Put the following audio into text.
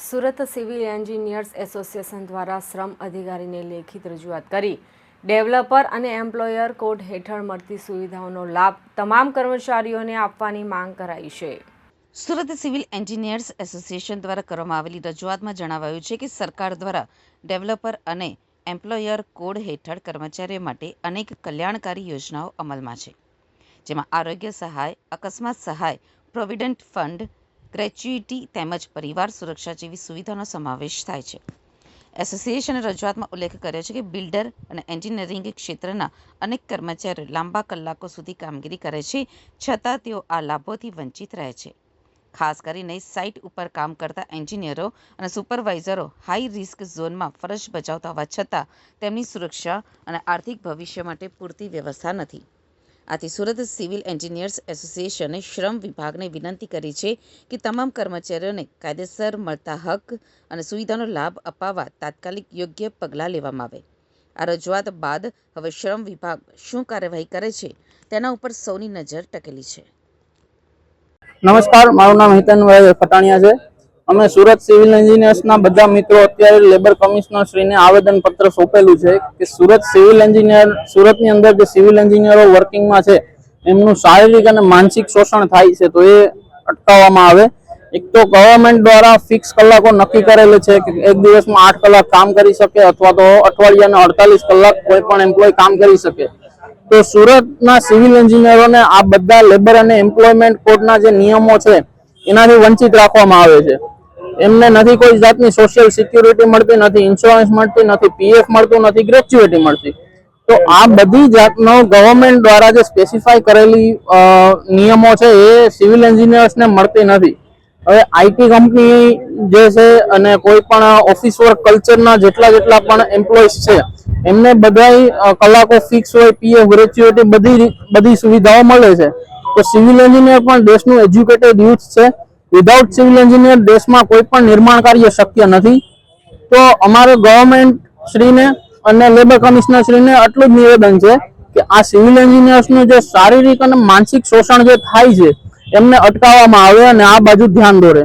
Surat civil engineers association દ્વારા શ્રમ અધિકારીને લેખિત રજૂઆત કરી ડેવલપર અને એમ્પ્લોયર કોડ હેઠળ મળતી સુવિધાઓનો લાભ તમામ કર્મચારીઓને આપવાની માંગ કરાઈ છે। સુરત સિવિલ એન્જિનિયર્સ એસોસિએશન દ્વારા કરવામાં આવેલી રજૂઆતમાં જણાવાયું છે કે સરકાર દ્વારા ડેવલપર અને એમ્પ્લોયર કોડ હેઠળ કર્મચારીઓ માટે અનેક કલ્યાણકારી યોજનાઓ અમલમાં છે, જેમાં આરોગ્ય સહાય, અકસ્માત સહાય, પ્રોવિડન્ટ ફંડ, ગ્રેચ્યુઇટી તેમજ પરિવાર સુરક્ષા જેવી સુવિધાનો સમાવેશ થાય છે। એસોસિએશને રજૂઆતમાં ઉલ્લેખ કર્યો છે કે બિલ્ડર અને એન્જિનિયરિંગ ક્ષેત્રના અનેક કર્મચારીઓ લાંબા કલાકો સુધી કામગીરી કરે છે, છતાં તેઓ આ લાભોથી વંચિત રહે છે। ખાસ કરીને સાઇટ ઉપર કામ કરતા એન્જિનિયરો અને સુપરવાઇઝરો હાઈ રિસ્ક ઝોનમાં ફરજ બજાવતા હોવા છતાં તેમની સુરક્ષા અને આર્થિક ભવિષ્ય માટે પૂરતી વ્યવસ્થા નથી। આથી સુરત સિવિલ એન્જિનિયર્સ એસોસિએશને શ્રમ વિભાગને વિનંતી કરી છે કે તમામ કર્મચારીઓને કાયદેસર મળતા હક અને સુવિધાનો લાભ અપાવવા તાત્કાલિક યોગ્ય પગલાં લેવામાં આવે। આ રજૂઆત બાદ હવે શ્રમ વિભાગ શું કાર્યવાહી કરે છે તેના ઉપર સૌની નજર ટકેલી છે। નમસ્કાર, મારું નામ હિતેનભાઈ ફટાણિયા છે। અમે સુરત સિવિલ એન્જિનિયર્સના બધા મિત્રો અત્યારે લેબર કમિશનર શ્રીને આવેદનપત્ર સોંપેલું છે કે સુરતની અંદર જે સિવિલ એન્જિનિયરો વર્કિંગમાં છે એમનું શારીરિક અને માનસિક શોષણ થાય છે, તો એ અટકાવવામાં આવે। એક તો ગવર્મેન્ટ દ્વારા ફિક્સ કલાકો નક્કી કરેલ છે કે એક દિવસમાં 8 કલાક કામ કરી શકે અથવા તો અઠવાડિયાના 48 કલાક કોઈ પણ એમ્પ્લોય કામ કરી શકે। તો સુરતના સિવિલ એન્જિનિયરોને આ બધા લેબર અને એમ્પ્લોયમેન્ટ કોડના જે નિયમો છે એનાથી વંચિત રાખવામાં આવે છે। એમને નથી કોઈ જાતની સોશિયલ સિક્યુરિટી મળતી, નથી ઇન્સ્યોરન્સ મળતી, નથી પીએફ મળતું, નથી ગ્રેચ્યુઇટી મળતી। તો આ બધી જાતનો ગવર્મેન્ટ દ્વારા જે સ્પેસિફાઈ કરેલી નિયમો છે એ સિવિલ એન્જિનિયર્સને મળતી નથી। હવે આઈટી કંપની જે છે અને કોઈ પણ ઓફિસ વર્ક કલ્ચરના જેટલા પણ એમ્પ્લોઈઝ છે એમને બધા કલાકો ફિક્સ હોય, પીએફ, ગ્રેચ્યુઇટી બધી સુવિધાઓ મળે છે। તો સિવિલ એન્જિનિયર પણ દેશનું એજ્યુકેટેડ યુથ છે। વિધાઉટ સિવિલ એન્જિનિયર દેશમાં કોઈ પણ નિર્માણ કાર્ય શક્ય નથી। તો અમારે ગવર્મેન્ટ શ્રીને અને લેબર કમિશનર શ્રીને આટલું જ નિવેદન છે કે આ સિવિલ એન્જિનિયર્સનું જે શારીરિક અને માનસિક શોષણ જે થાય છે એમને અટકાવવામાં આવે અને આ બાજુ ધ્યાન દોરે।